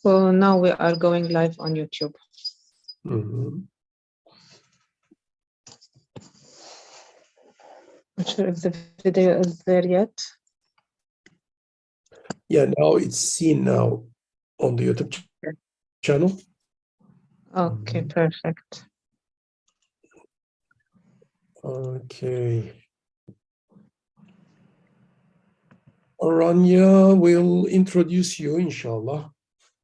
So now we are going live on YouTube. Not sure if the video is there yet. Yeah, now it's seen now on the YouTube channel. Okay, perfect. Okay. Rania will introduce you, inshallah.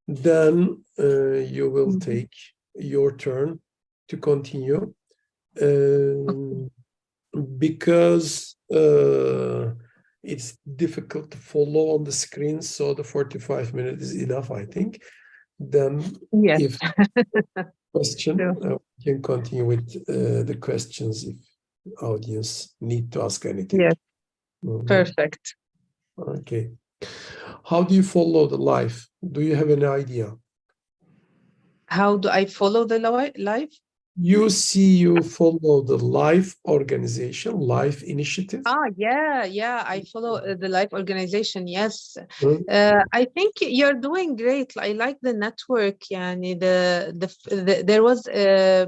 Then you will take your turn to continue. Because it's difficult to follow on the screen, so the 45 minutes is enough, I think. Then yes. If question, we can continue with the questions if audience need to ask anything. Yes, perfect. Okay. How do you follow the life? Do you have any idea? How do I follow the life? You follow the life organization, life initiative. Yeah. I follow the life organization. Yes, I think you're doing great. I like the network. Yani there was a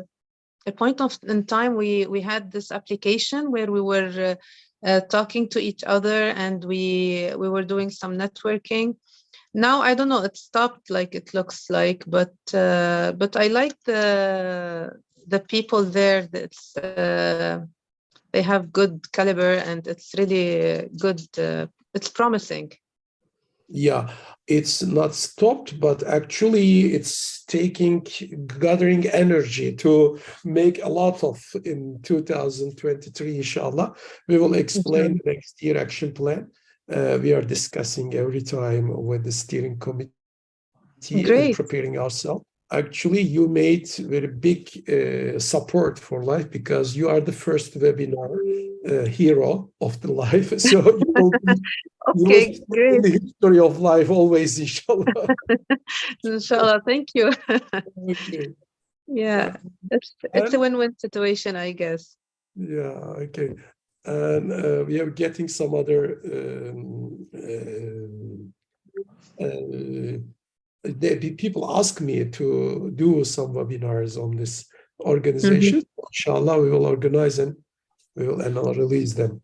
point in time we had this application where we were talking to each other and we were doing some networking. Now I don't know. It stopped. Like it looks like, but I like the people there. That's they have good caliber and it's really good. It's promising. Yeah, it's not stopped, but actually it's gathering energy to make a lot of in 2023, inshallah. We will explain the next year action plan. We are discussing every time with the steering committee and preparing ourselves. Actually, you made very big support for life because you are the first webinar hero of the life. So you will be, okay, great. In the history of life always, inshallah. Inshallah, thank you. Okay. Yeah, it's a win-win situation, I guess. Yeah, okay. And we are getting some other people ask me to do some webinars on this organization. Inshallah, we will organize and we will release them.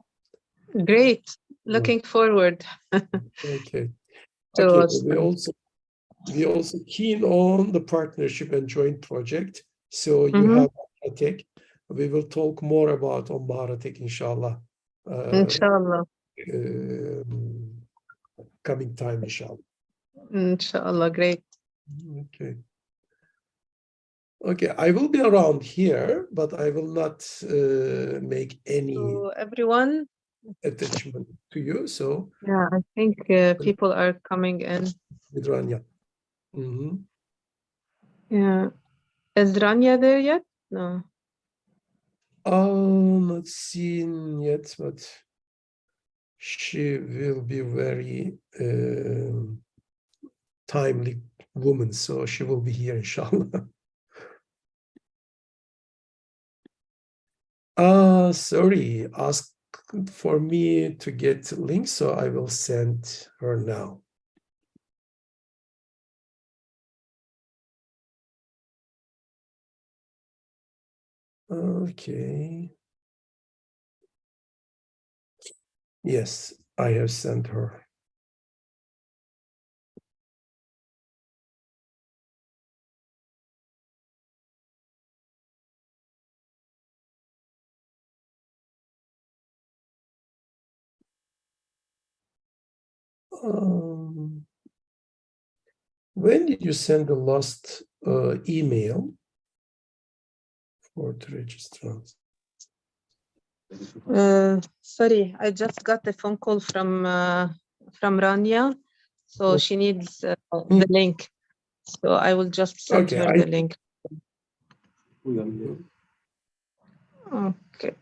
Great. Looking forward. Okay. Okay. We also keen on the partnership and joint project. So you have Maharatek. We will talk more about on Maharatek, inshallah. Inshallah. Coming time, inshallah. Inshallah, great. Okay. Okay, I will be around here, but I will not make any everyone attachment to you. So yeah, I think people are coming in. With Rania. Yeah, is Rania there yet? No. Not seen yet, but she will be very timely woman, so she will be here, inshallah. Sorry, ask for me to get links, so I will send her now. Okay. Yes, I have sent her. When did you send the last email for the registrants? Sorry, I just got a phone call from Rania, so she needs the link. So I will just send her the link. Okay.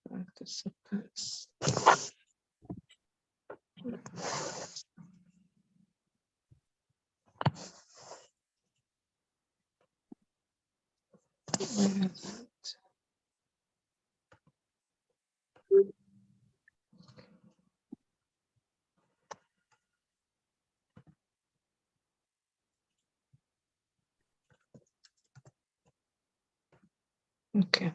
Participants. Okay.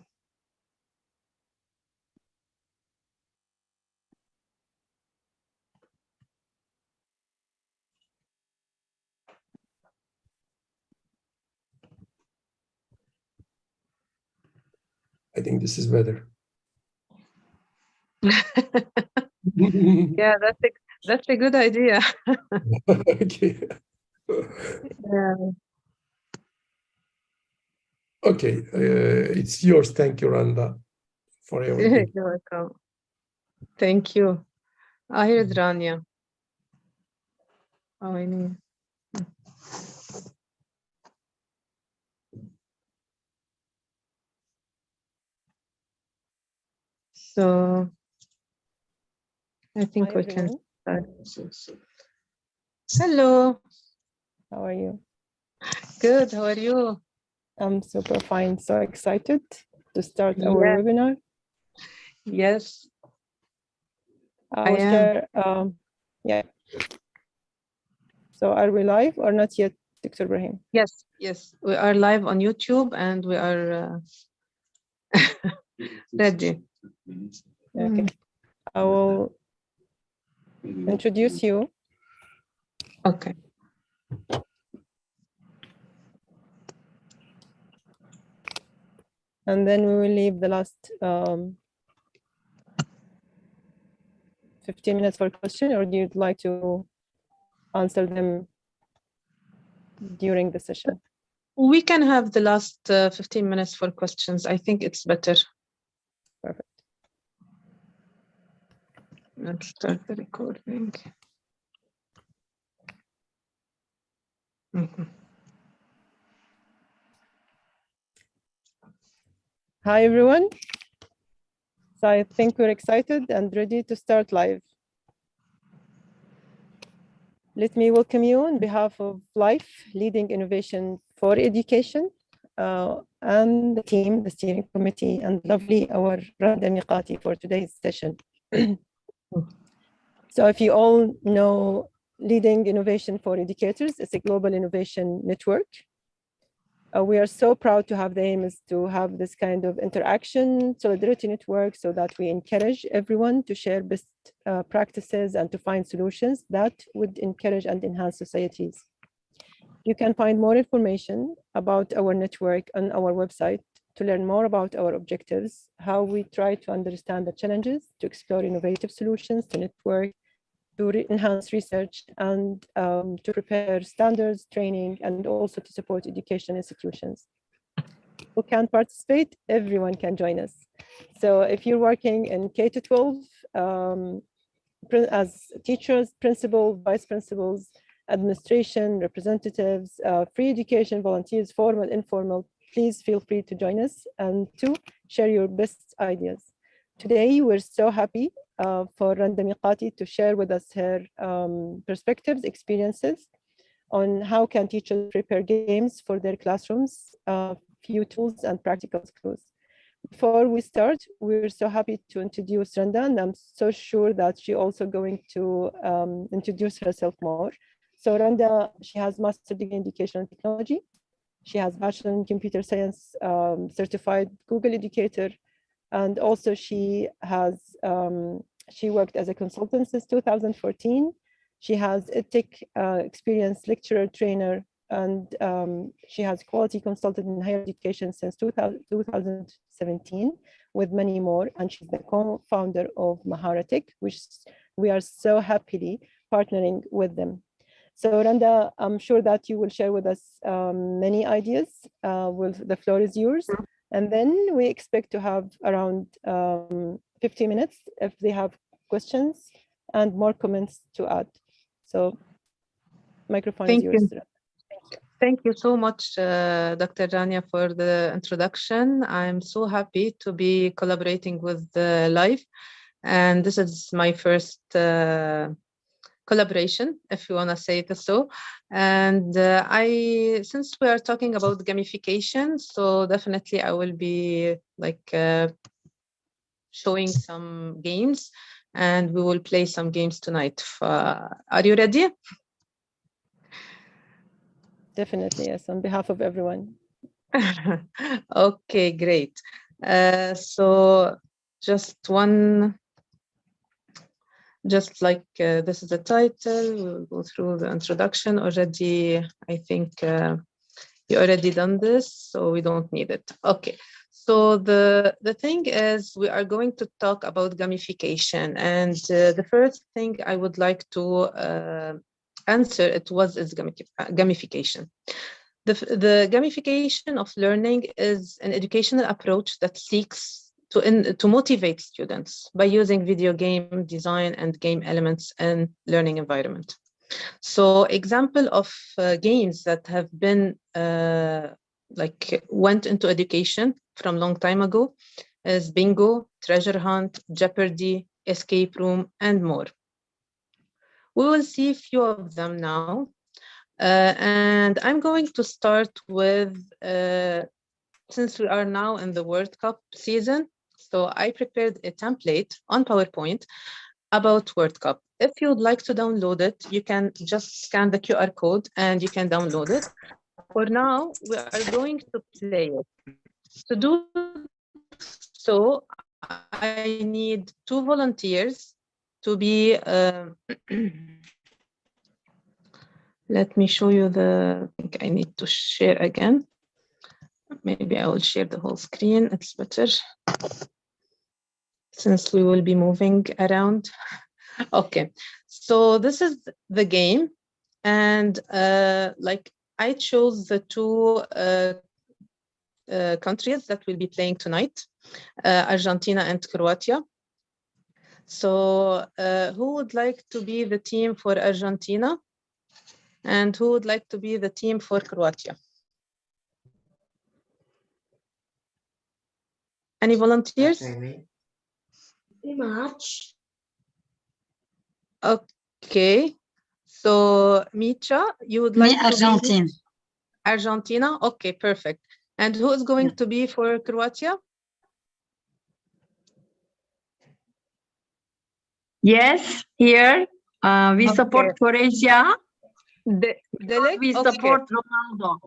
I think this is better. Yeah, that's a good idea. Okay. Yeah. Okay, it's yours. Thank you, Randa, for everything. You're welcome. Thank you. Here's Rania. Oh, I need. So I think Hi, we can everyone. start. Hello. How are you? Good. How are you? I'm super fine. So excited to start our webinar. Yes. I will share. Yeah. So are we live or not yet, Dr. Ibrahim? Yes. Yes. We are live on YouTube and we are ready. Okay. I will introduce you. Okay. And then we will leave the last 15 minutes for question, or do you like to answer them during the session? We can have the last 15 minutes for questions. I think it's better. Perfect. Let's start the recording. Mm-hmm. Hi, everyone. So I think we're excited and ready to start live. Let me welcome you on behalf of LIFE, Leading Innovation for Education, and the team, the steering committee, and lovely our Randa Miqati for today's session. So if you all know Leading Innovation for Educators, it's a global innovation network. We are so proud to have the aim is to have this kind of interaction, solidarity network, so that we encourage everyone to share best practices and to find solutions that would encourage and enhance societies. You can find more information about our network on our website to learn more about our objectives, how we try to understand the challenges, to explore innovative solutions, to network, to enhance research, and to prepare standards, training, and also to support education institutions. Who can participate? Everyone can join us. So if you're working in K-12 as teachers, principals, vice principals, administration, representatives, free education volunteers, formal, informal, please feel free to join us and to share your best ideas. Today, we're so happy for Randa Miqati to share with us her perspectives, experiences on how can teachers prepare games for their classrooms, few tools and practical clues. Before we start, we're so happy to introduce Randa, and I'm so sure that she's also going to introduce herself more. So Randa, she has master's degree in education and technology. She has bachelor in computer science, certified Google educator, and also she has she worked as a consultant since 2014. She has EdTech experience, lecturer, trainer, and she has quality consultant in higher education since 2017, with many more. And she's the co-founder of Meharatek, which we are so happily partnering with them. So Randa, I'm sure that you will share with us many ideas. The floor is yours. And then we expect to have around 50 minutes if they have questions and more comments to add. So microphone is yours. Thank you so much, Dr. Rania, for the introduction. I'm so happy to be collaborating with LIFE. And this is my first collaboration, if you want to say it so. And since we are talking about gamification, so definitely I will be like showing some games, and we will play some games tonight. Are you ready? Definitely, yes, on behalf of everyone. Okay, great. So just like this is the title. We'll go through the introduction already. I think you already done this, so we don't need it. Okay. So the thing is, we are going to talk about gamification, and the first thing I would like to answer is gamification. The gamification of learning is an educational approach that seeks to motivate students by using video game design and game elements in learning environment. So example of games that have been went into education from long time ago is bingo, treasure hunt, Jeopardy, escape room, and more. We will see a few of them now. And I'm going to start with, since we are now in the World Cup season, so I prepared a template on PowerPoint about World Cup. If you would like to download it, you can just scan the QR code and you can download it. For now, we are going to play it. To do so, I need 2 volunteers to be, let me show you I think I need to share again. Maybe I will share the whole screen. It's better since we will be moving around. Okay, so this is the game. And like I chose the 2 countries that will be playing tonight, Argentina and Croatia. So who would like to be the team for Argentina? And who would like to be the team for Croatia? Any volunteers? Much. Okay. So Micha, you would like to Argentine. be Argentina? Okay, perfect. And who is going to be for Croatia? Yes, here we support Croatia. We support Ronaldo.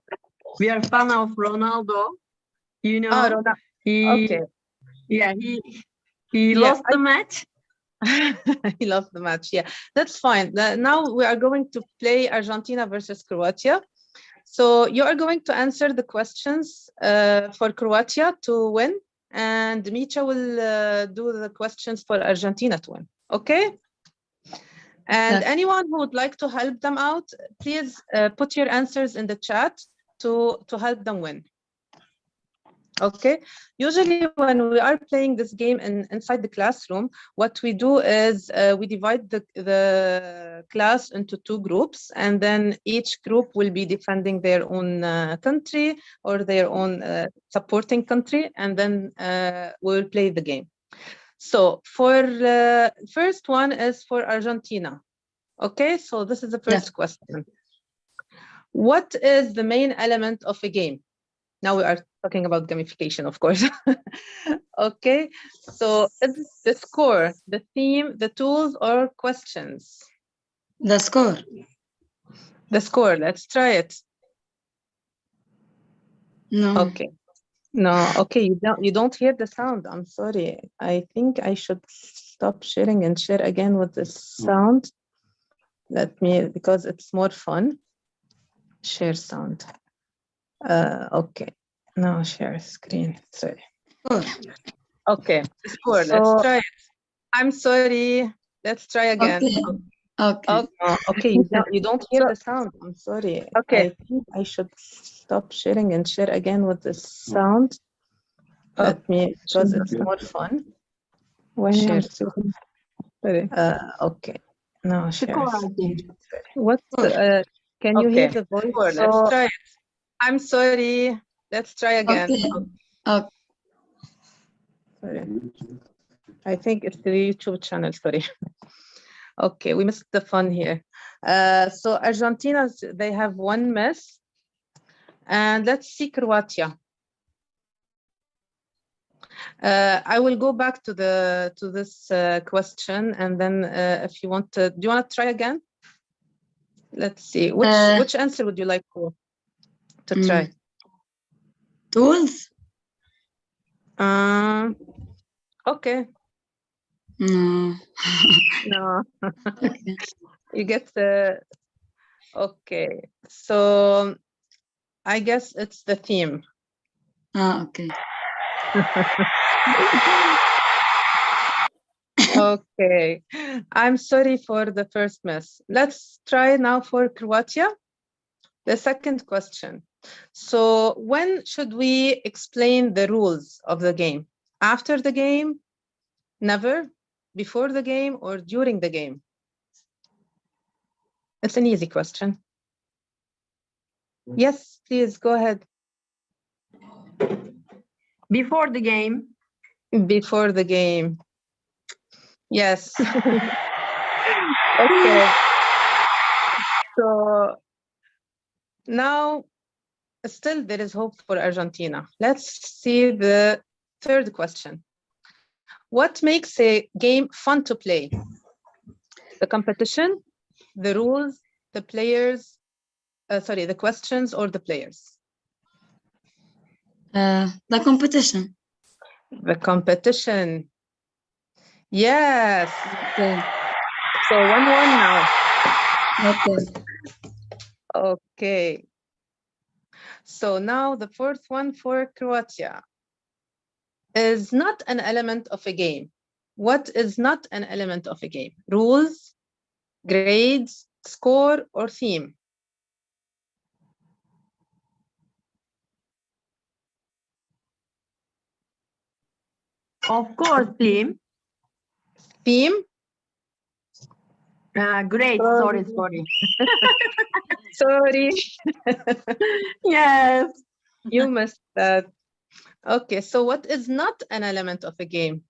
We are fan of Ronaldo. You know, he lost the match. He lost the match. Yeah, that's fine. Now we are going to play Argentina versus Croatia. So you are going to answer the questions for Croatia to win, and Micha will do the questions for Argentina to win. Okay? And anyone who would like to help them out, please put your answers in the chat to help them win. Okay, usually when we are playing this game inside the classroom, what we do is we divide the class into 2 groups, and then each group will be defending their own country or their own supporting country, and then we will play the game. So for first one is for Argentina. Okay, so this is the first question. What is the main element of a game? Now we are talking about gamification, of course. Okay, so is the score, the theme, the tools, or questions? The score. The score, let's try it. No. Okay. No, okay, you don't hear the sound. I'm sorry. I think I should stop sharing and share again with the sound. Let me, because it's more fun. Share sound. Okay. Now share screen. Sorry. Okay. Score. Let's try it. I'm sorry. Let's try again. Okay. You don't hear the sound. I'm sorry. Okay. I think I should stop sharing and share again with the sound. Let me, because it's more fun. Share. Sorry. Okay. Now share. What? Can you hear the voice? Sure, let's try it. I'm sorry. Let's try again. Okay. Sorry. I think it's the YouTube channel. Sorry. Okay, we missed the fun here. So Argentina, they have 1 miss. And let's see Croatia. I will go back to this question, and then if you want to, do you want to try again? Let's see. Which answer would you like to try? Tools? Okay. No. No. Okay. You get the, okay. So I guess it's the theme. Okay. Okay. I'm sorry for the first miss. Let's try now for Croatia. The second question. So when should we explain the rules of the game? After the game? Never? Before the game or during the game? It's an easy question. Yes, please go ahead. Before the game. Before the game. Yes. Okay. So now still there is hope for Argentina. Let's see the third question. What makes a game fun to play? The competition, the rules, the players, the questions or the players? The competition. The competition. Yes. Okay. So 1-1 now. Okay. Okay. So now the fourth one for Croatia is not an element of a game. What is not an element of a game? Rules, grades, score, or theme? Of course, theme. Theme? Great. Sorry. Sorry. Yes. You missed that. Okay, so what is not an element of a game?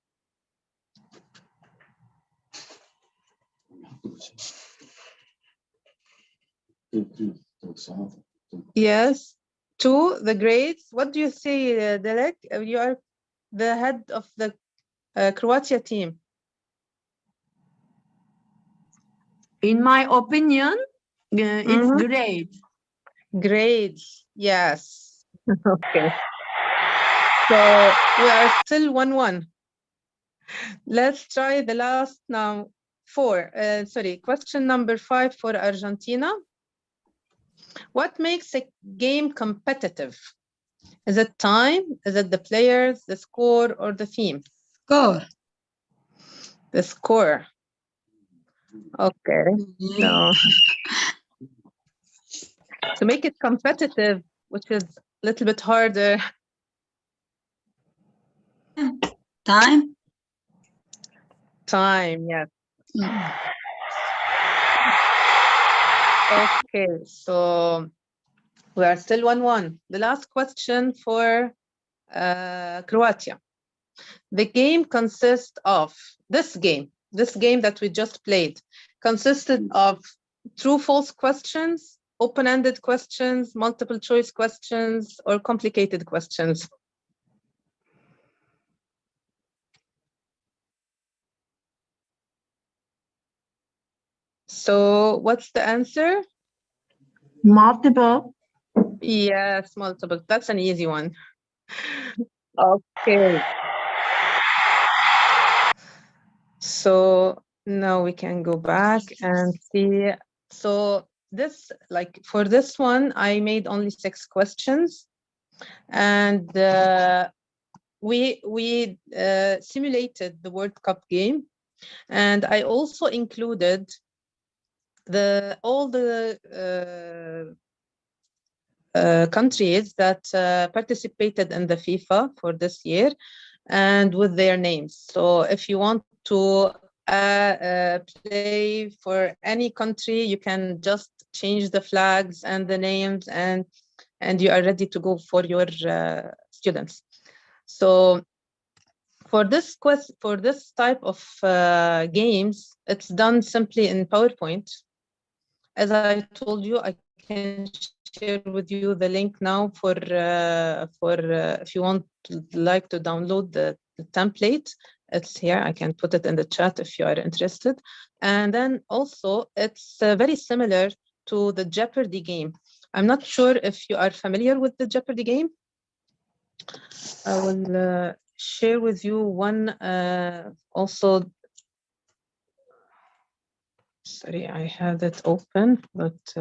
Yes. 2, the grades. What do you say, Dilek? You are the head of the Croatia team. In my opinion, it's great. Grades, yes. Okay. So we are still 1-1. Let's try the last now. Question number 5 for Argentina. What makes a game competitive? Is it time? Is it the players, the score, or the theme? Score. The score. Okay. So to make it competitive, which is a little bit harder. Time. Time, yes. Okay, so we are still 1-1. The last question for Croatia. The game consists of, this game that we just played, consisted of true-false questions, open-ended questions, multiple choice questions, or complicated questions. So what's the answer? Multiple. Yes, multiple. That's an easy one. Okay. So now we can go back and see. So this, like for this one, I made only 6 questions, and we simulated the World Cup game, and I also included all the countries that participated in the FIFA for this year, and with their names. So if you want to play for any country, you can just change the flags and the names, and you are ready to go for your students. So for this type of games, it's done simply in PowerPoint. As I told you, I can share with you the link now for if you want like to download the template. It's here. I can put it in the chat if you are interested. And then also it's very similar to the Jeopardy game. I'm not sure if you are familiar with the Jeopardy game. I will share with you one also. Sorry, I had it open, but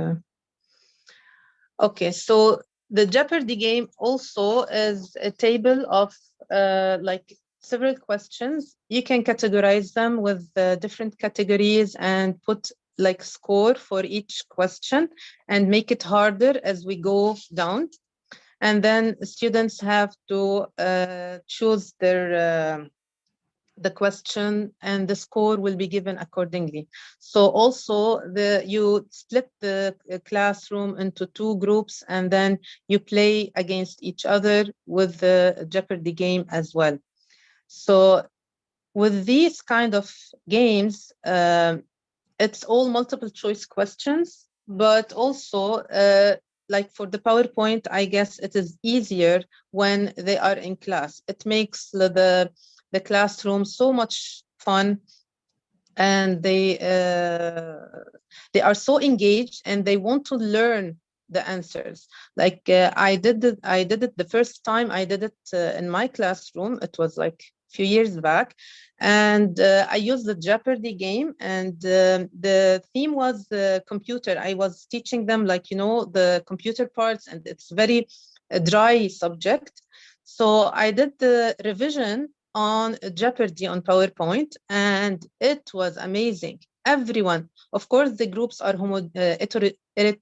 okay. So the Jeopardy game also is a table of like several questions. You can categorize them with different categories and put like score for each question and make it harder as we go down. And then students have to choose their the question, and the score will be given accordingly. So also you split the classroom into 2 groups, and then you play against each other with the Jeopardy game as well. So with these kind of games, it's all multiple choice questions, but also like for the PowerPoint, I guess it is easier when they are in class. It makes the classroom so much fun, and they are so engaged and they want to learn the answers. Like I did it the first time I did it in my classroom. It was like a few years back, and I used the Jeopardy game, and the theme was the computer. I was teaching them, like, you know, the computer parts, and it's very dry subject. So I did the revision on Jeopardy on PowerPoint, and it was amazing. Everyone, of course, the groups are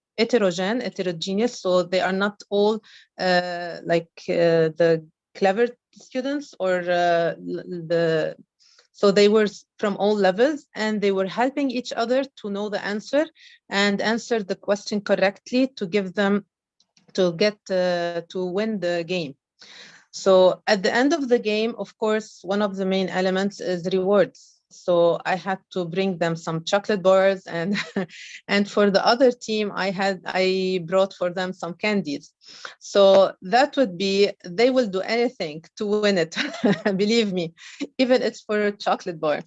heterogeneous, so they are not all like the clever students or so they were from all levels, and they were helping each other to know the answer and answer the question correctly to give them to get to win the game. So at the end of the game, of course, one of the main elements is rewards. So I had to bring them some chocolate bars, and and for the other team, I brought for them some candies. So that would be, they will do anything to win it. Believe me, even it's for a chocolate bar.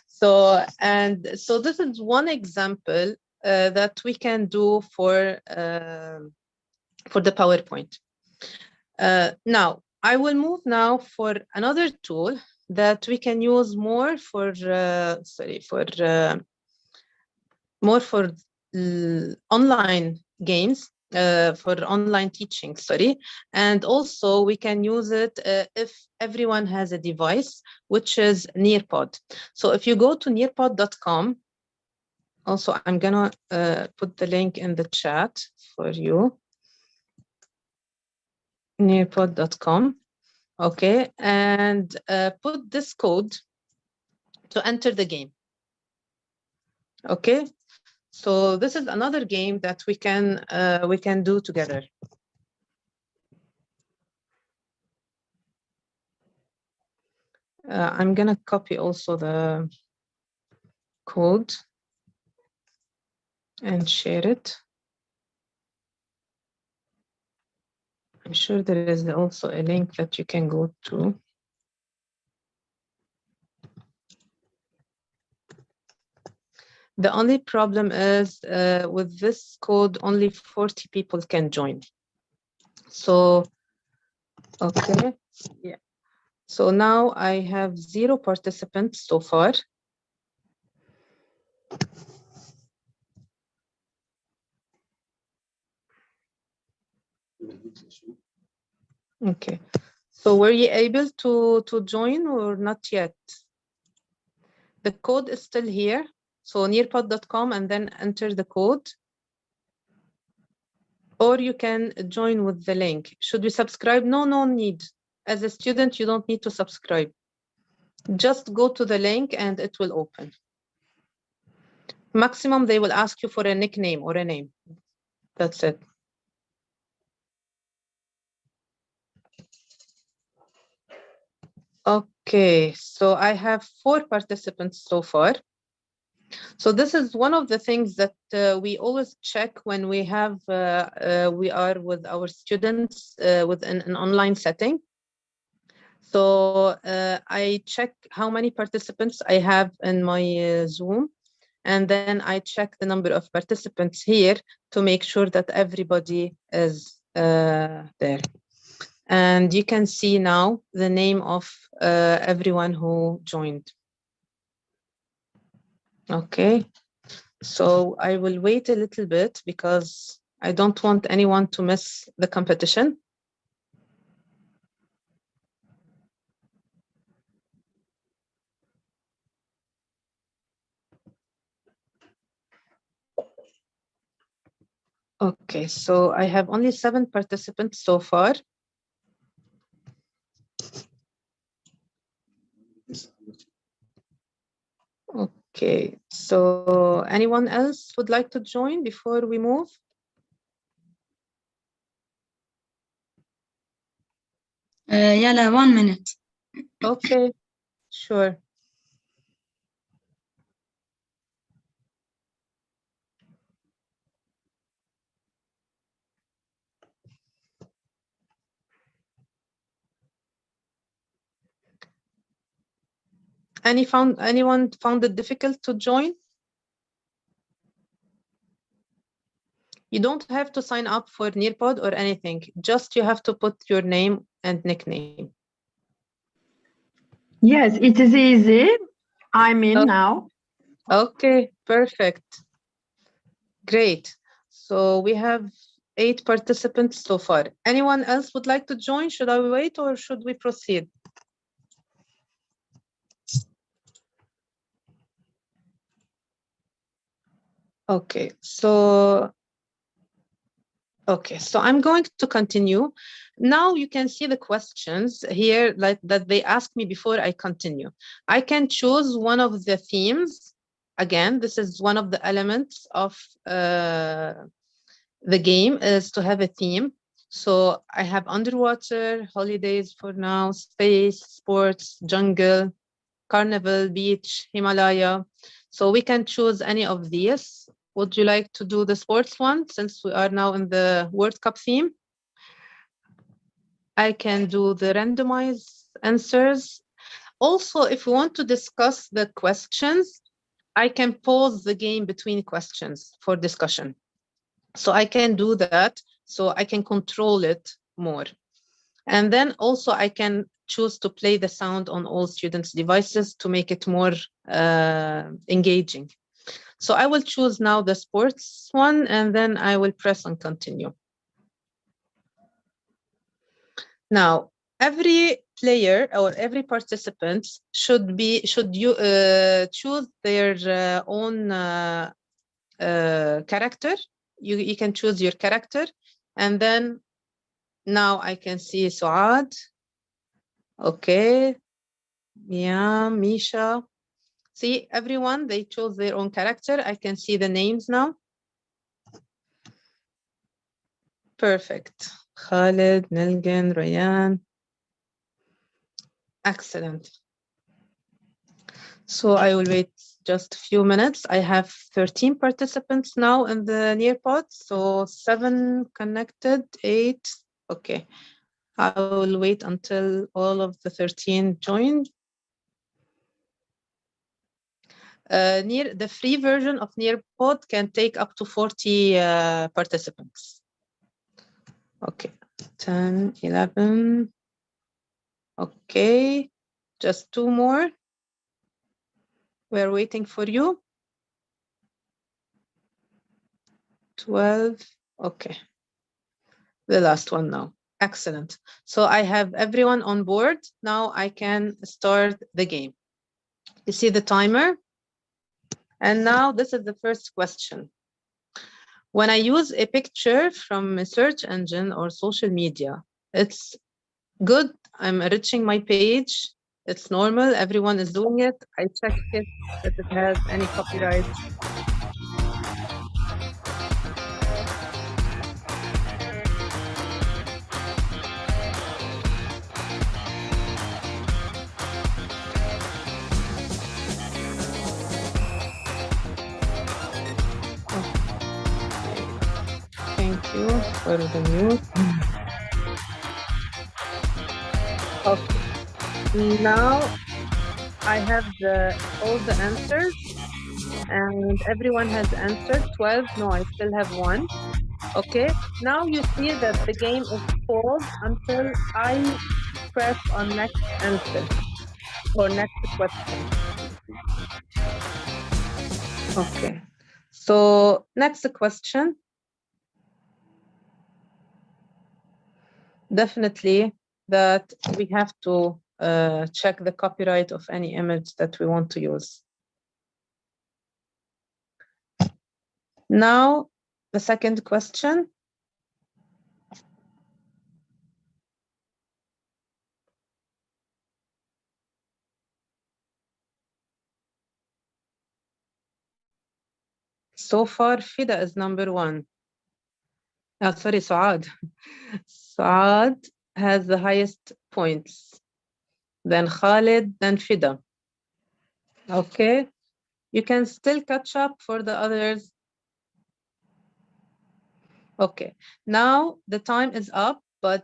So this is one example that we can do for the PowerPoint. Now, I will move now for another tool that we can use more for more for online games, for online teaching, and also we can use it if everyone has a device, which is Nearpod. So if you go to nearpod.com, also I'm gonna put the link in the chat for you. Nearpod.com, okay, and put this code to enter the game. Okay, so this is another game that we can do together. I'm gonna copy also the code and share it. I'm sure there is also a link that you can go to. The only problem is with this code, only 40 people can join. So, okay, yeah. So now I have 0 participants so far. Okay, so were you able to join or not yet? The code is still here. So nearpod.com and then enter the code. Or you can join with the link. Should we subscribe? No need. As a student, you don't need to subscribe. Just go to the link and it will open. Maximum, they will ask you for a nickname or a name. That's it. Okay, so I have 4 participants so far. So this is one of the things that we always check when we have we are with our students within an online setting. So I check how many participants I have in my Zoom, and then I check the number of participants here to make sure that everybody is there. And you can see now the name of everyone who joined. Okay, so I will wait a little bit because I don't want anyone to miss the competition. Okay, so I have only 7 participants so far. Okay, so anyone else would like to join before we move? Yala, 1 minute. Okay, sure. Anyone found it difficult to join? You don't have to sign up for Nearpod or anything. Just you have to put your name and nickname. Yes, it is easy. I'm in now. Okay, perfect. Great. So we have 8 participants so far. Anyone else would like to join? Should I wait or should we proceed? Okay, so I'm going to continue. Now you can see the questions here like that they asked me before I continue. I can choose one of the themes. Again, this is one of the elements of the game is to have a theme. So I have underwater, holidays for now, space, sports, jungle, carnival, beach, Himalaya. So we can choose any of these. Would you like to do the sports one since we are now in the World Cup theme? I can do the randomized answers. Also, if we want to discuss the questions, I can pause the game between questions for discussion. So I can do that, so I can control it more. And then also I can choose to play the sound on all students' devices to make it more engaging. So I will choose now the sports one, and then I will press on continue. Now, every player or every participant should choose their own character. You can choose your character, and then now I can see Suad. Okay, yeah, Misha. See, everyone, they chose their own character. I can see the names now. Perfect. Khalid, Nilgin, Rayan. Excellent. So I will wait just a few minutes. I have 13 participants now in the Nearpod. So 7 connected, 8. Okay. I will wait until all of the 13 joined. The free version of Nearpod can take up to 40 participants. Okay, 10, 11. Okay, just 2 more. We're waiting for you. 12. Okay, the last one now. Excellent. So I have everyone on board. Now I can start the game. You see the timer? And now this is the first question. When I use a picture from a search engine or social media, it's good. I'm enriching my page. It's normal. Everyone is doing it. I check it if it has any copyright. Thank you for the mute. Okay. Now I have all the answers, and everyone has answered. 12. No, I still have 1. Okay, now you see that the game is paused until I press on next answer or next question. Okay, so next question. Definitely that we have to check the copyright of any image that we want to use. Now, the second question. So far, Fida is number one. Oh, sorry, Saad. Saad has the highest points. Then Khalid, then Fida. Okay. You can still catch up for the others. Okay. Now the time is up, but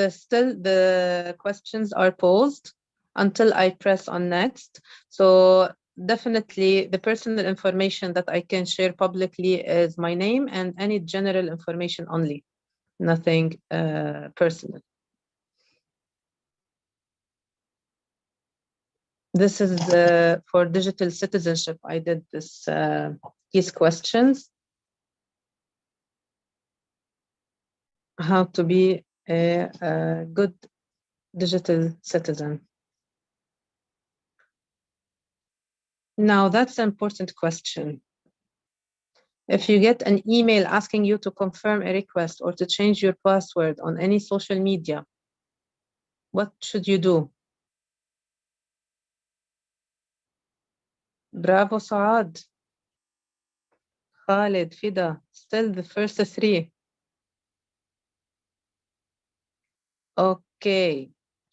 still the questions are paused until I press on next. So definitely the personal information that I can share publicly is my name and any general information only, nothing personal. This is for digital citizenship. I did these questions. How to be a good digital citizen. Now that's an important question. If you get an email asking you to confirm a request or to change your password on any social media, what should you do? Bravo, Saad. Khalid, Fida, still the first three. Okay,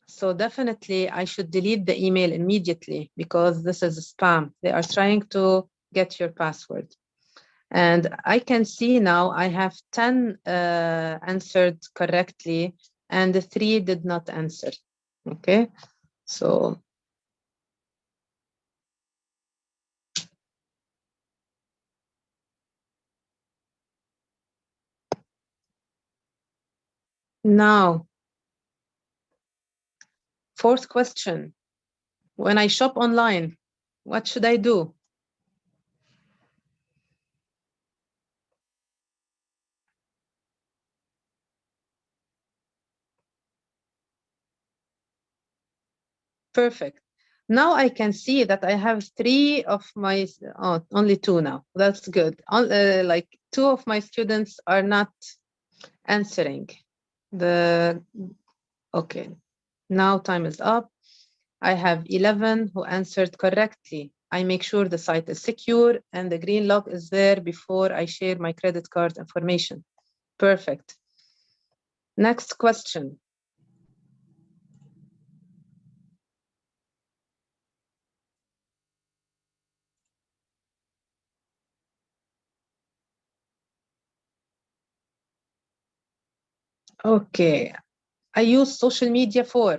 so definitely I should delete the email immediately because this is spam. They are trying to get your password. And I can see now I have 10 answered correctly and 3 did not answer. Okay, so now, fourth question. When I shop online, what should I do? Perfect. Now I can see that I have 3 of my, only 2 now. That's good. Like 2 of my students are not answering. Okay, now time is up. I have 11 who answered correctly. I make sure the site is secure and the green lock is there before I share my credit card information. Perfect. Next question. Okay, I use social media for.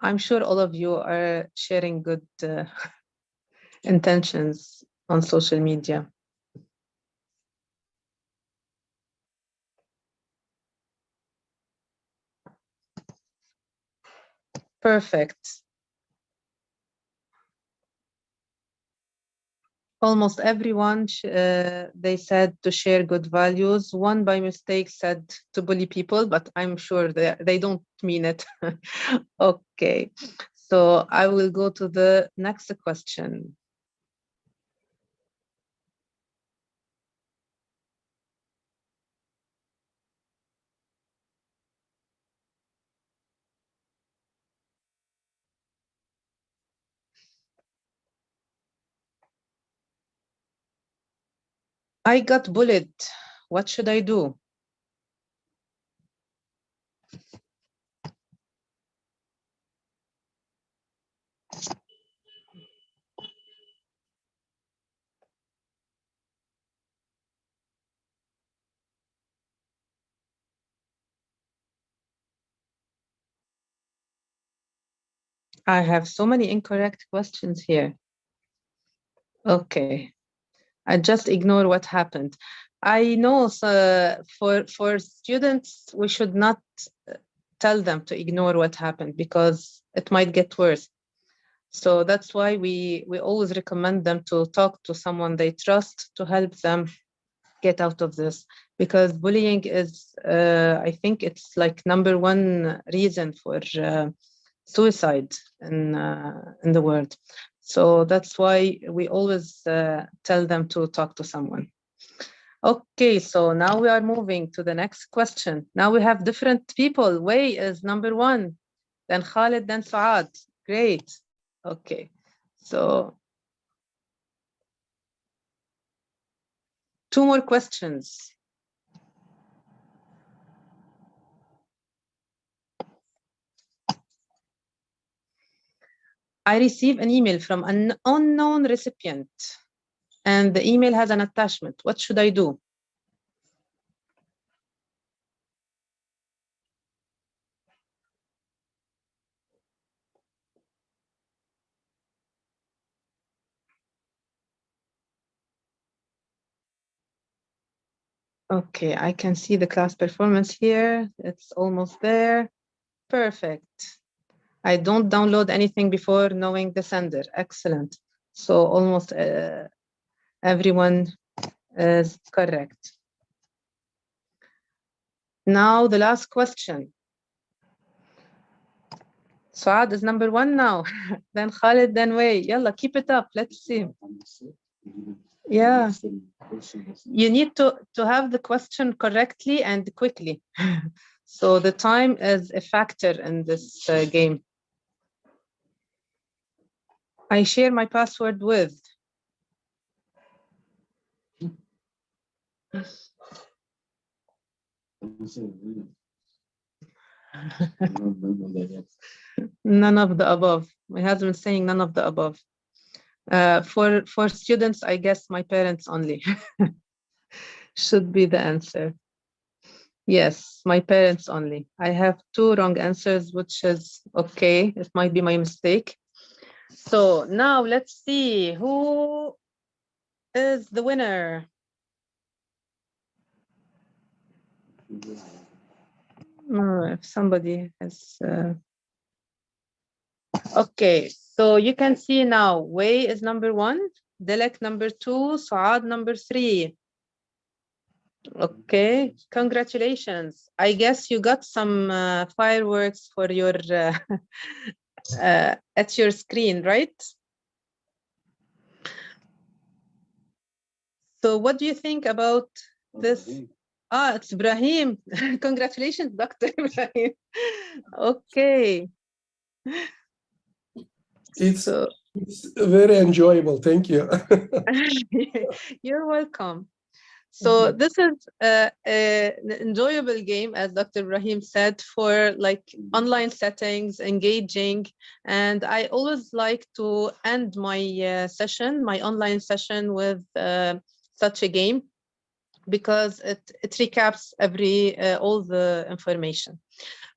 I'm sure all of you are sharing good intentions on social media. Perfect. Almost everyone, they said to share good values. One by mistake said to bully people, but I'm sure they don't mean it. Okay, so I will go to the next question. I got bullied. What should I do? I have so many incorrect questions here. Okay, I just ignore what happened. I know for students, we should not tell them to ignore what happened because it might get worse. So that's why we always recommend them to talk to someone they trust to help them get out of this, because bullying is, I think it's like #1 reason for suicide in the world. So that's why we always tell them to talk to someone. Okay, so now we are moving to the next question. Now we have different people. Wei is #1, then Khalid, then Saad. Great. Okay, so 2 more questions. I receive an email from an unknown recipient and the email has an attachment. What should I do? Okay, I can see the class performance here. It's almost there. Perfect. I don't download anything before knowing the sender. Excellent. So almost everyone is correct. Now the last question. Saad is #1 now. Then Khalid, then Wei. Yalla, keep it up. Let's see. Yeah. You need to have the question correctly and quickly. So the time is a factor in this game. I share my password with. None of the above. My husband saying none of the above. For students, I guess my parents only should be the answer. Yes, my parents only. I have 2 wrong answers, which is okay. It might be my mistake. So now let's see who is the winner. If somebody has. Okay, so you can see now Wei is #1, Dilek #2, Saad #3. Okay, congratulations. I guess you got some fireworks for your at your screen, right? So what do you think about this? It's Ibrahim. Congratulations, Dr. Ibrahim. Okay. It's very enjoyable. Thank you. You're welcome. So this is an enjoyable game, as Dr. Ibrahim said, for like online settings, engaging. And I always like to end my session, my online session, with such a game, because it recaps all the information.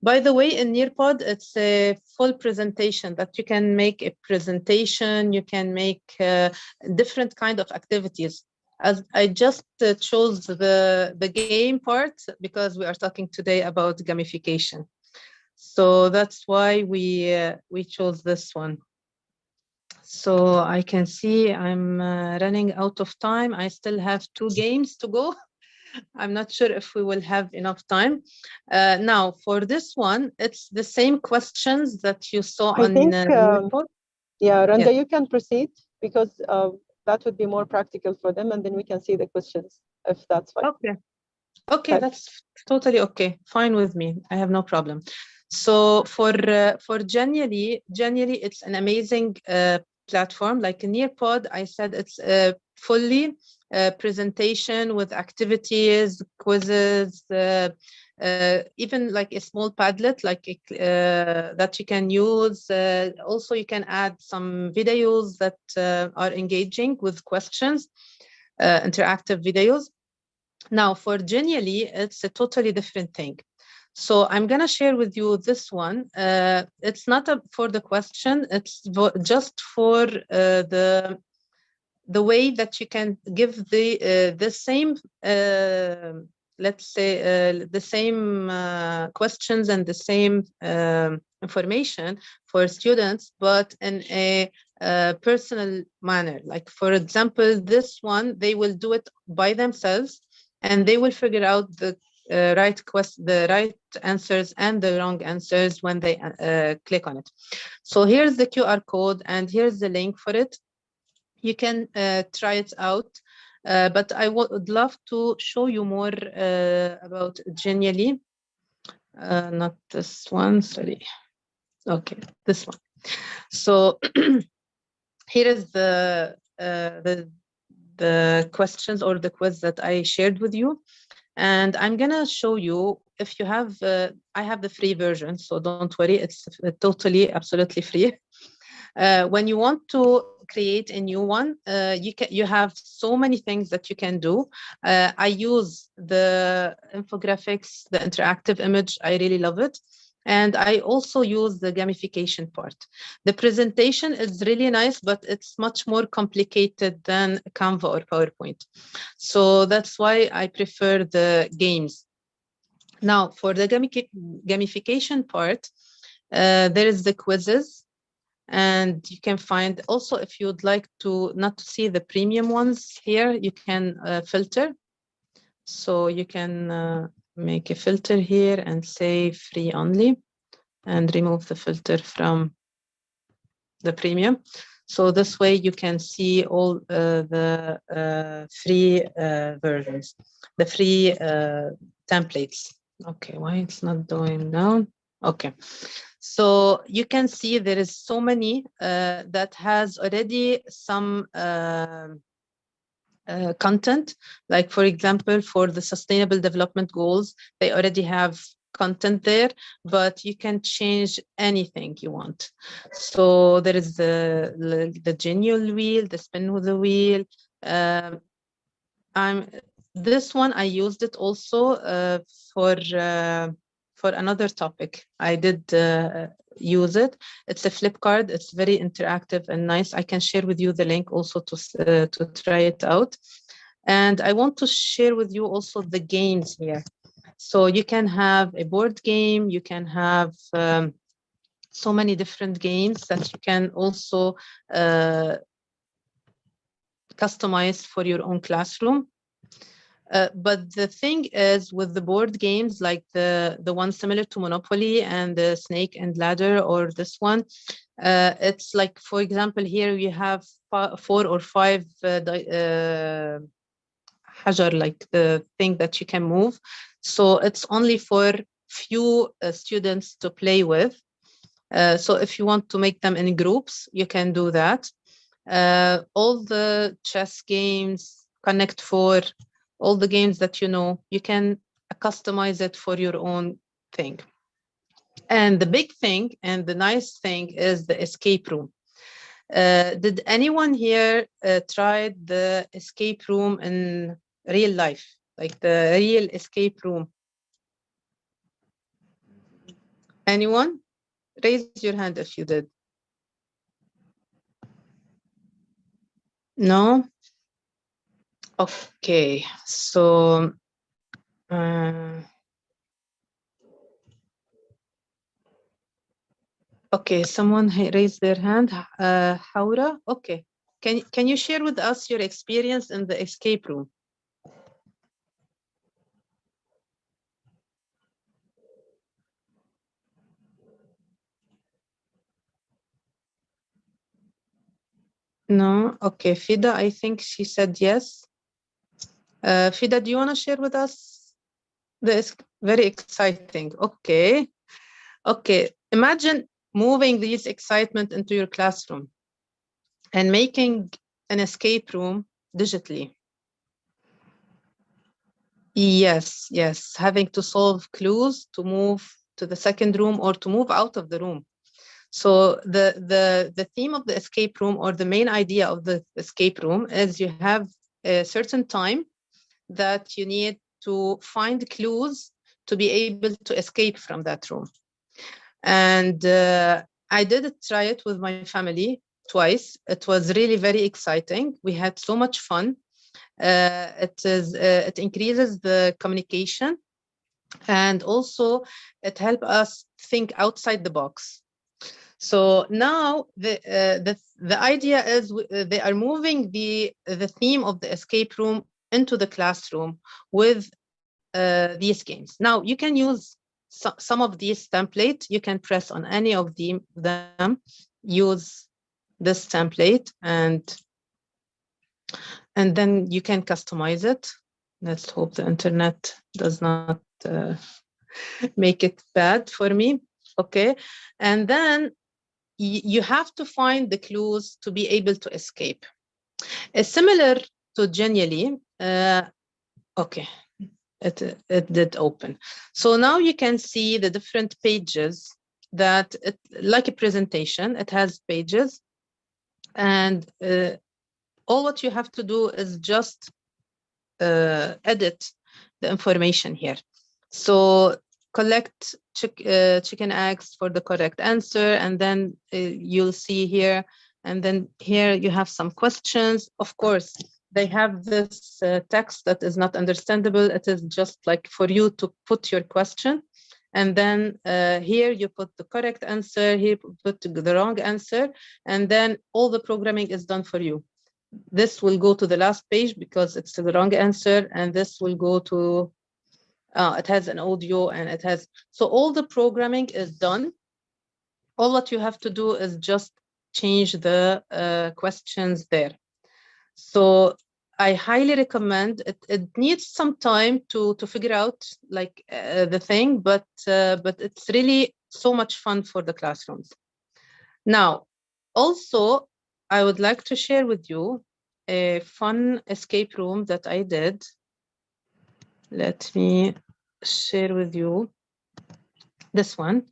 By the way, in Nearpod, it's a full presentation that you can make a presentation, you can make different kind of activities. As I just chose the game part because we are talking today about gamification. So that's why we chose this one. So I can see I'm running out of time. I still have 2 games to go. I'm not sure if we will have enough time. Now, for this one, it's the same questions that you saw on Nearpod. Yeah, Randa, you can proceed, because that would be more practical for them, and then we can see the questions, if that's fine. Okay, that's totally okay. Fine with me. I have no problem. So for Genially, it's an amazing platform. Like in Nearpod, I said it's fully presentation with activities, quizzes, even like a small Padlet, like that you can use. Also, you can add some videos that are engaging with questions, interactive videos. Now, for Genially, it's a totally different thing. So I'm going to share with you this one. It's not for the question. It's just for the the way that you can give the same, let's say, the same questions and the same information for students, but in a personal manner. Like, for example, this one, they will do it by themselves, and they will figure out the right answers and the wrong answers when they click on it. So here's the QR code, and here's the link for it. You can try it out, but I would love to show you more about Genially. Not this one, sorry. Okay, this one. So here is the questions or the quiz that I shared with you. And I'm gonna show you, if you have, I have the free version, so don't worry, it's totally, absolutely free. When you want to create a new one, you have so many things that you can do. I use the infographics, the interactive image, I really love it. And I also use the gamification part. The presentation is really nice, but it's much more complicated than Canva or PowerPoint. So that's why I prefer the games. Now, for the gamification part, there is the quizzes. And you can find also, if you would like to not to see the premium ones here, you can filter. So you can make a filter here and say free only, and remove the filter from the premium. So this way you can see all the free versions, the free templates. Okay, why it's not going down? Okay, so you can see there is so many that has already some content. Like, for example, for the Sustainable Development Goals, they already have content there, but you can change anything you want. So there is the genial wheel, the spin with the wheel. This one I used it also for another topic. I did use it. It's a flip card. It's very interactive and nice. I can share with you the link also to try it out. And I want to share with you also the games here. So you can have a board game. You can have so many different games that you can also customize for your own classroom. But the thing is, with the board games, like the one similar to Monopoly and the Snake and Ladder, or this one, it's like, for example, here you have 4 or 5 hajar, like the thing that you can move. So it's only for few students to play with. So if you want to make them in groups, you can do that. All the chess games, Connect 4, all the games that you know, you can customize it for your own thing. And the big thing and the nice thing is the escape room. Did anyone here try the escape room in real life, like the real escape room? Anyone? Raise your hand if you did. No? Okay, so okay, someone raised their hand. Haura, okay. Can you share with us your experience in the escape room? No? Okay, Fida, I think she said yes. Fida, do you want to share with us? This very exciting. Okay. Okay, imagine moving this excitement into your classroom and making an escape room digitally. Yes, yes, having to solve clues to move to the second room or to move out of the room. So the theme of the escape room, or the main idea of the escape room, is you have a certain time that you need to find clues to be able to escape from that room. And I did try it with my family. twice. It was really very exciting. We had so much fun. It increases the communication, and also it helps us think outside the box. So now the idea is they are moving the theme of the escape room into the classroom with these games. Now you can use some of these templates. You can press on any of them, use this template, and then you can customize it. Let's hope the internet does not make it bad for me. Okay, and then you have to find the clues to be able to escape. It's similar to Genially. Okay, it did open. So now you can see the different pages that, like a presentation, it has pages, and all what you have to do is just edit the information here. So collect chicken eggs for the correct answer, and then you'll see here, and then here you have some questions. Of course, they have this text that is not understandable. It is just like for you to put your question, and then here you put the correct answer, here you put the wrong answer, and then all the programming is done for you. This will go to the last page because it's the wrong answer, and this will go to, it has an audio, and it has, so all the programming is done. All what you have to do is just change the questions there. So I highly recommend it. It needs some time to figure out like the thing, but it's really so much fun for the classrooms. Now, also, I would like to share with you a fun escape room that I did. Let me share with you this one.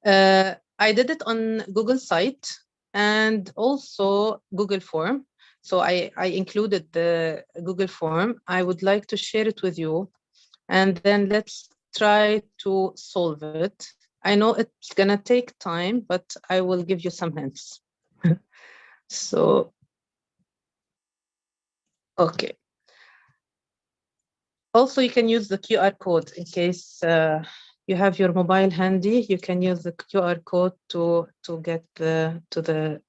I did it on Google Site and also Google Form. So I included the Google Form. I would like to share it with you, and then let's try to solve it. I know it's gonna take time, but I will give you some hints. So, okay. Also, you can use the QR code in case you have your mobile handy. You can use the QR code to get to the.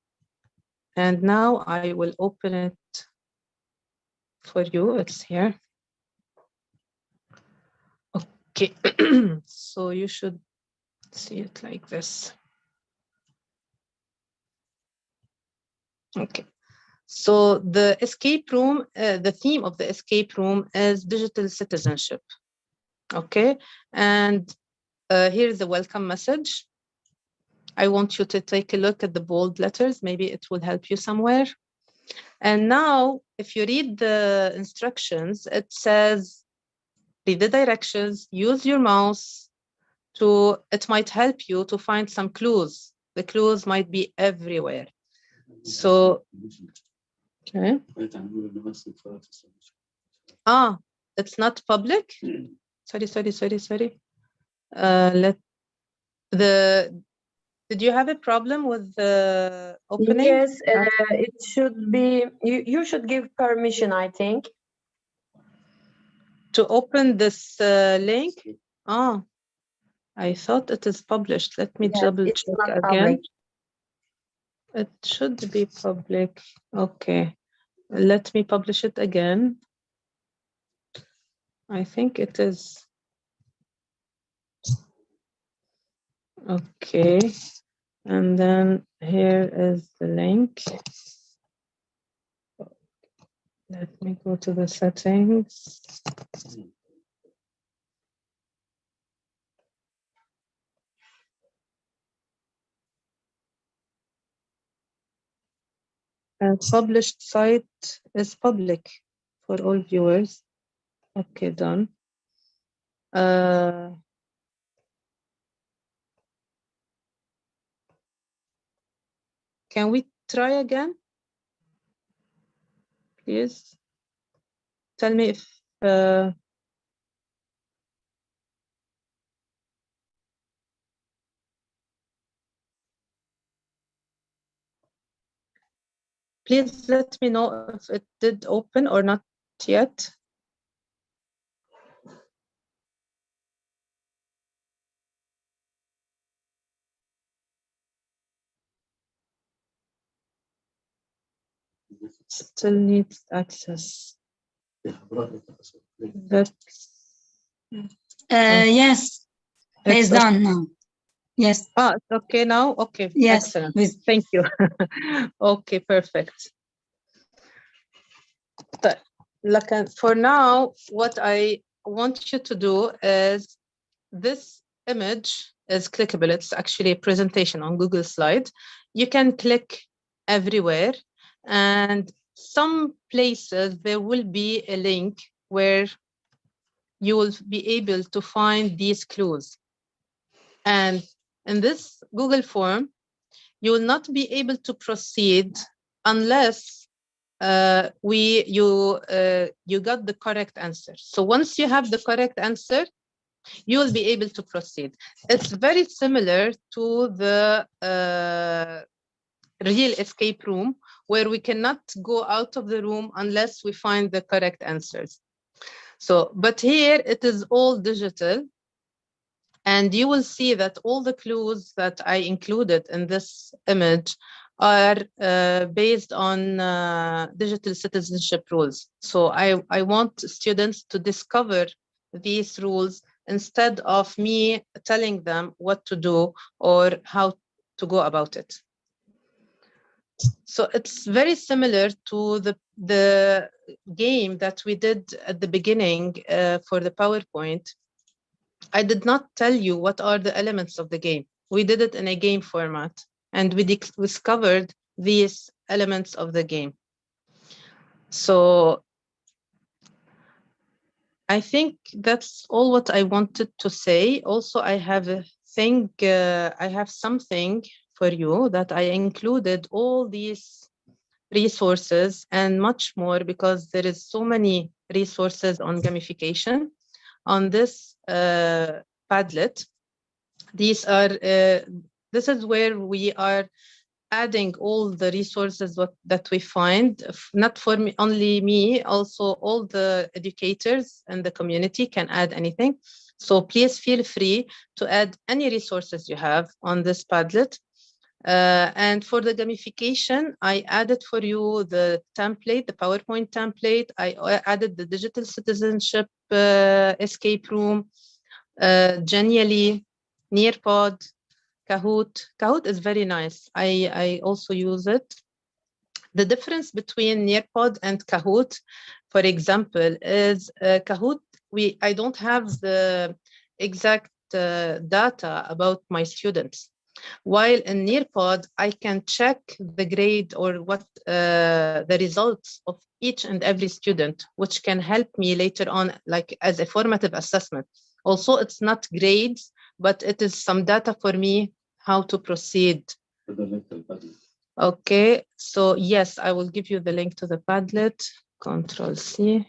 And now I will open it for you. It's here. Okay. So you should see it like this. Okay. So the escape room, the theme of the escape room is digital citizenship. Okay. And here's the welcome message. I want you to take a look at the bold letters. Maybe it will help you somewhere. And now, if you read the instructions, it says, read the directions, use your mouse to, it might help you to find some clues. The clues might be everywhere. So, okay. It's not public? Sorry. Did you have a problem with the opening? Yes, it should be, you should give permission, I think. To open this link? I thought it is published. Let me double check again. Public. It should be public. Okay. Let me publish it again. I think it is. Okay. And then here is the link. Let me go to the settings. Published site is public for all viewers. Okay, done. Can we try again? Please tell me if Please let me know if it did open or not yet. Still needs access. Yes, it's done now. Yes. Ah, it's okay now? Okay, yes. Excellent. Thank you. Okay, perfect. But for now, what I want you to do is, this image is clickable. It's actually a presentation on Google Slides. You can click everywhere, and some places there will be a link where you will be able to find these clues. And in this Google form, you will not be able to proceed unless you got the correct answer. So once you have the correct answer, you will be able to proceed. It's very similar to the real escape room, where we cannot go out of the room unless we find the correct answers. So, but here it is all digital, and you will see that all the clues that I included in this image are based on digital citizenship rules. So I want students to discover these rules instead of me telling them what to do or how to go about it. So it's very similar to the game that we did at the beginning for the PowerPoint. I did not tell you what are the elements of the game. We did it in a game format, and we discovered these elements of the game. So I think that's all what I wanted to say. Also, I have something for you that I included all these resources and much more, because there is so many resources on gamification on this Padlet. This is where we are adding all the resources that we find, not for me, only me, also all the educators in the community can add anything. So please feel free to add any resources you have on this Padlet. And for the gamification, I added for you the template, the PowerPoint template. I added the digital citizenship escape room, Genially, Nearpod, Kahoot. Kahoot is very nice. I also use it. The difference between Nearpod and Kahoot, for example, is Kahoot, I don't have the exact data about my students. While in Nearpod, I can check the grade or what the results of each and every student, which can help me later on, like as a formative assessment. Also, it's not grades, but it is some data for me how to proceed. Okay, so yes, I will give you the link to the Padlet. Control-C.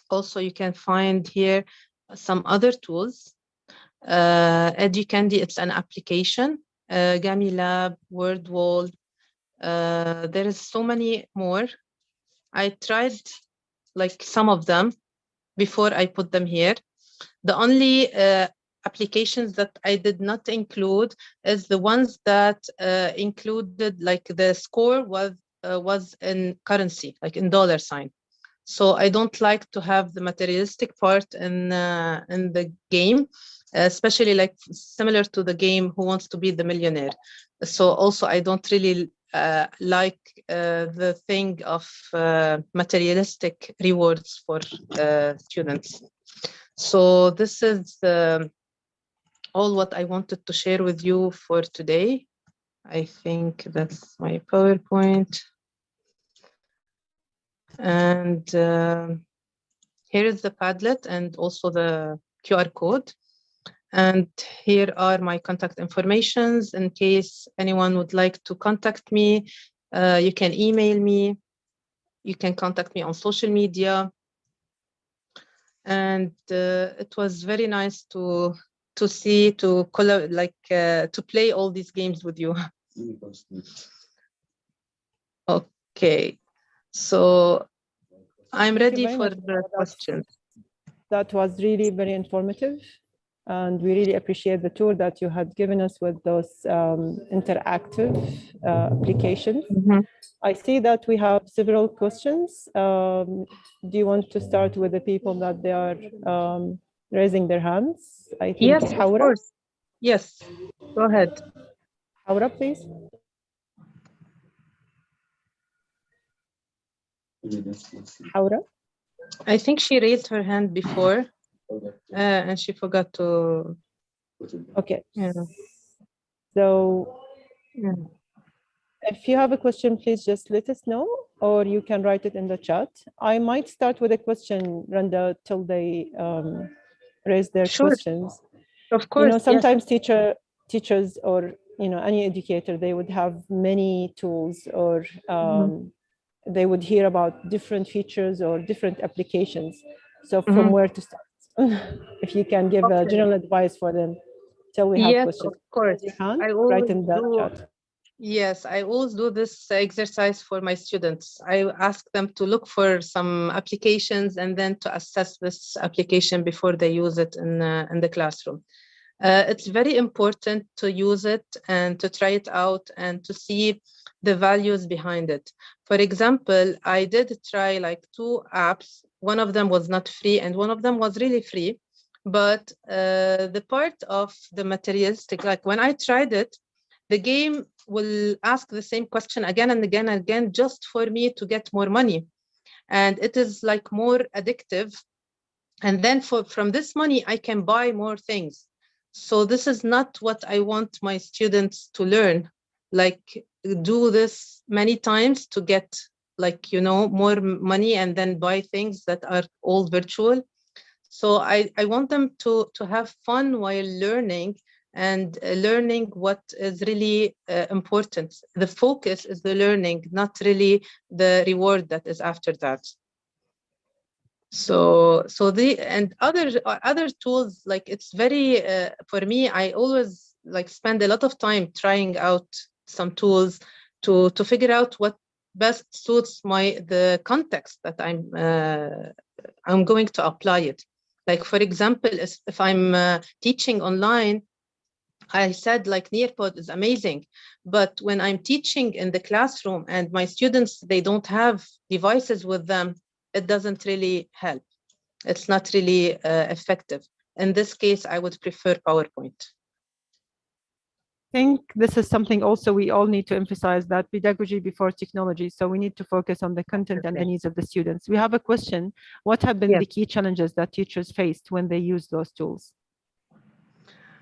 Also, you can find here some other tools. EduCandy, it's an application. GamiLab, WordWall. There is so many more. I tried like some of them before I put them here. The only applications that I did not include is the ones that included like the score was in currency, like in dollar sign. So I don't like to have the materialistic part in the game, especially like similar to the game Who Wants to Be the Millionaire. So also I don't really like the thing of materialistic rewards for students. So this is all what I wanted to share with you for today. I think that's my PowerPoint. And here is the Padlet and also the QR code. And here are my contact informations. In case anyone would like to contact me, you can email me. You can contact me on social media. And it was very nice to to see, to to play all these games with you. Okay, so I'm ready for the questions. That was really very informative, and we really appreciate the tour that you had given us with those interactive applications. Mm-hmm. I see that we have several questions. Do you want to start with the people that they are raising their hands? I think yes, of course. Yes, go ahead. Haura, please. Haura? I think she raised her hand before, and she forgot to. Okay. Yeah. So, yeah. If you have a question, please just let us know, or you can write it in the chat. I might start with a question, Randa, till they raise their questions. Of course. Sometimes teachers or any educator, they would have many tools, or they would hear about different features or different applications. So from where to start? If you can give a general advice for them till we have questions. Of course. I write in the chat. Yes, I always do this exercise for my students. I ask them to look for some applications and then to assess this application before they use it in the classroom. It's very important to use it and to try it out and to see the values behind it. For example, I did try like 2 apps. One of them was not free and one of them was really free. But the part of the materialistic, like when I tried it, the game will ask the same question again and again and again just for me to get more money. And it is like more addictive. And then from this money, I can buy more things. So this is not what I want my students to learn, like do this many times to get more money and then buy things that are all virtual. So I want them to have fun while learning and learning what is really important. The focus is the learning, not really the reward that is after that. So other tools, like it's very for me, I always spend a lot of time trying out some tools to figure out what best suits the context that I'm going to apply it. Like for example, if I'm teaching online, I said Nearpod is amazing, but when I'm teaching in the classroom and my students, they don't have devices with them, it doesn't really help. It's not really effective. In this case, I would prefer PowerPoint. I think this is something also we all need to emphasize, that pedagogy before technology. So we need to focus on the content and the needs of the students. We have a question. What have been the key challenges that teachers faced when they use those tools?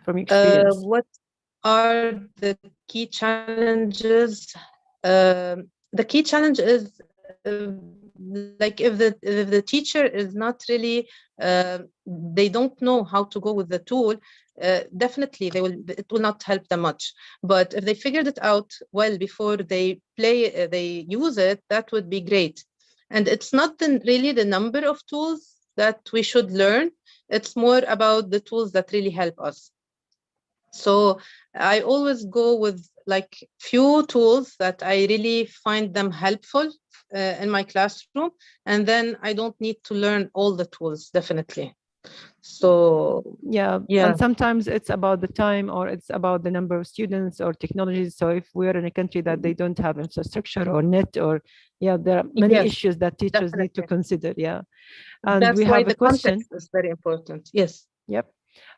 From experience. What are the key challenges? The key challenge is if the teacher is not really, they don't know how to go with the tool, definitely it will not help them much. But if they figured it out well before they use it, that would be great. And it's not really the number of tools that we should learn. It's more about the tools that really help us. So I always go with few tools that I really find them helpful in my classroom, and then I don't need to learn all the tools, definitely. So yeah, and sometimes it's about the time, or it's about the number of students or technologies. So if we're in a country that they don't have infrastructure or net, or there are many issues that teachers need to consider. And that's we why have the a question. Context is very important. Yes. Yep.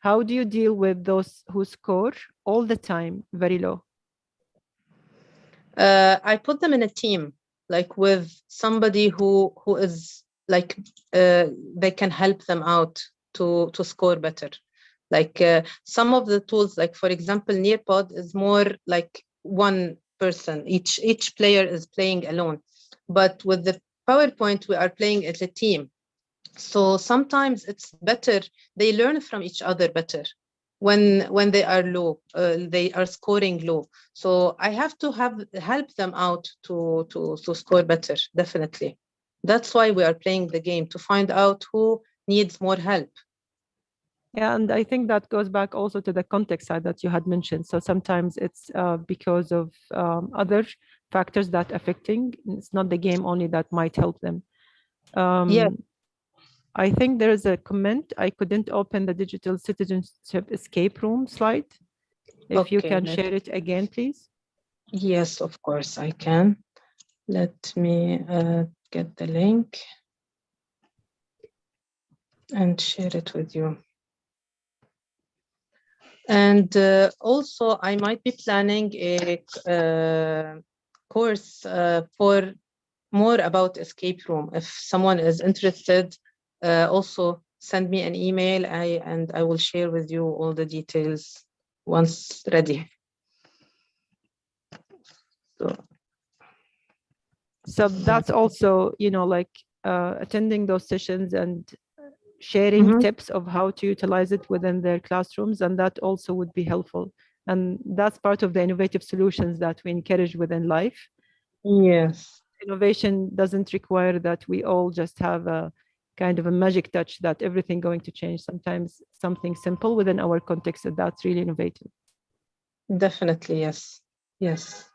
How do you deal with those who score all the time very low? I put them in a team, with somebody who is they can help them out to score better. Some of the tools, for example, Nearpod is more one person. Each player is playing alone. But with the PowerPoint, we are playing as a team. So sometimes it's better, they learn from each other better when they are low, they are scoring low. So I have to help them out to score better, definitely. That's why we are playing the game, to find out who needs more help. Yeah, and I think that goes back also to the context side that you had mentioned. So sometimes it's because of other factors that affecting. It's not the game only that might help them. Yeah. I think there is a comment. I couldn't open the digital citizenship escape room slide. If you can share it again, please. Yes, of course I can. Let me get the link and share it with you. And also, I might be planning a course for more about escape room. If someone is interested, also send me an email and I will share with you all the details once ready. So that's also, you know, like attending those sessions and sharing tips of how to utilize it within their classrooms, and that also would be helpful. And that's part of the innovative solutions that we encourage within life. Yes. Innovation doesn't require that we all just have a kind of a magic touch that everything going to change. Sometimes something simple within our context, that's really innovative. Definitely, yes. Yes.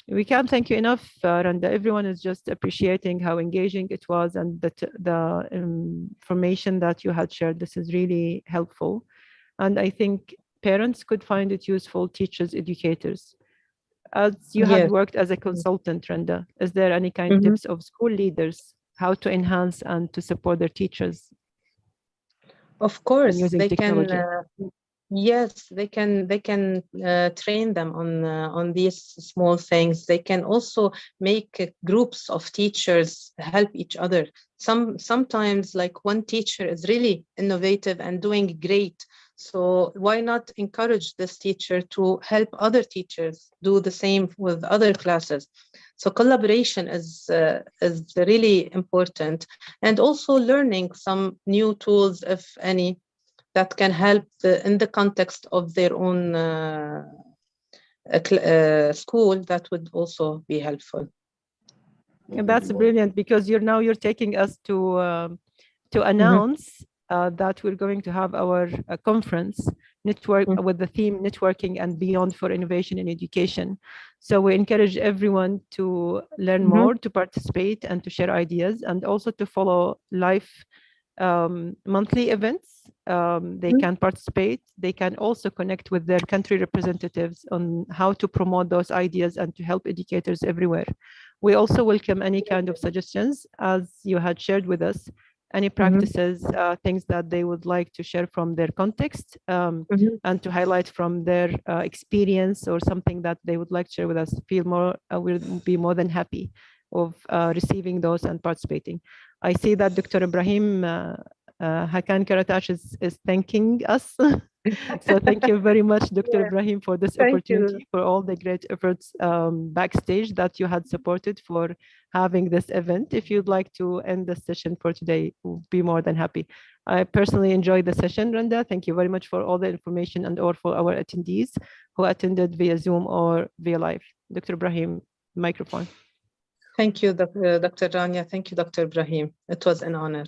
We can't thank you enough, Randa. Everyone is just appreciating how engaging it was and the information that you had shared. This is really helpful. And I think parents could find it useful, teachers, educators. As you had worked as a consultant, Randa, is there any kind of tips of school leaders how to enhance and to support their teachers? Of course, using they technology? can. Yes, they can train them on these small things. They can also make groups of teachers help each other. Sometimes like one teacher is really innovative and doing great. So why not encourage this teacher to help other teachers do the same with other classes? So collaboration is really important, and also learning some new tools, if any, that can help in the context of their own school. That would also be helpful. And that's brilliant, because you're taking us to announce that we're going to have our conference network with the theme networking and beyond for innovation in education. So we encourage everyone to learn more, to participate and to share ideas, and also to follow live monthly events. They can participate. They can also connect with their country representatives on how to promote those ideas and to help educators everywhere. We also welcome any kind of suggestions, as you had shared with us, any practices, things that they would like to share from their context, and to highlight from their experience, or something that they would like to share with us. We'll be more than happy of receiving those and participating. I see that Dr. Ibrahim Hakan Karatash is thanking us. So thank you very much, Dr. Ibrahim, for this opportunity, for all the great efforts backstage that you had supported for having this event. If you'd like to end the session for today, we'll be more than happy. I personally enjoyed the session, Randa. Thank you very much for all the information, and or for our attendees who attended via Zoom or via live. Dr. Ibrahim, microphone. Thank you, Dr. Rania. Thank you, Dr. Ibrahim. It was an honor.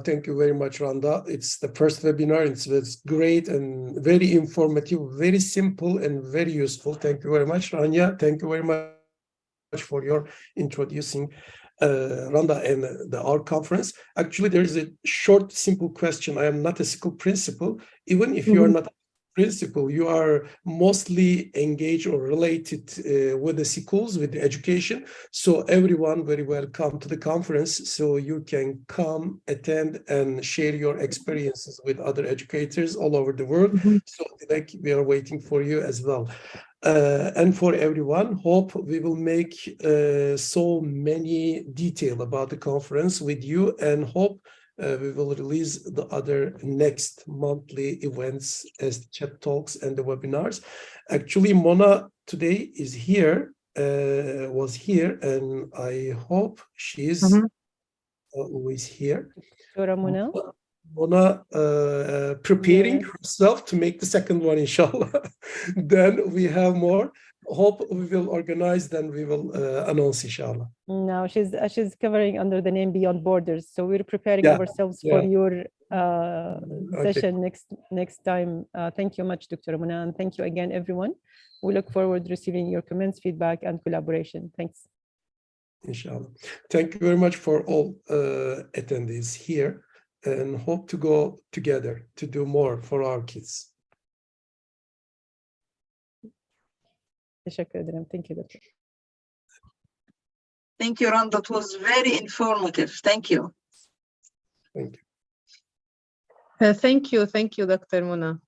Thank you very much, Randa. It's the first webinar. It's great and very informative, very simple and very useful. Thank you very much, Rania. Thank you very much for your introducing Randa and our conference. Actually, there is a short, simple question. I am not a school principal. Even if you are not principal, you are mostly engaged or related with the schools, with the education. So everyone very welcome to the conference. So you can come, attend, and share your experiences with other educators all over the world. So like, we are waiting for you as well. And for everyone, hope we will make so many detail about the conference with you, and hope we will release the other next monthly events as chat talks and the webinars. Actually, Mona today is here, was here, and I hope she is always here. Mona preparing herself to make the second one, inshallah. Then we have more. Hope we will organize, then we will announce, inshallah. No, she's covering under the name Beyond Borders. So we're preparing ourselves for your session next time. Thank you much, Dr. Mona, and thank you again, everyone. We look forward to receiving your comments, feedback, and collaboration. Thanks. Inshallah. Thank you very much for all attendees here, and hope to go together to do more for our kids. Thank you, Dr. Thank you, Ron. That was very informative. Thank you. Thank you. Thank you, Dr. Mona.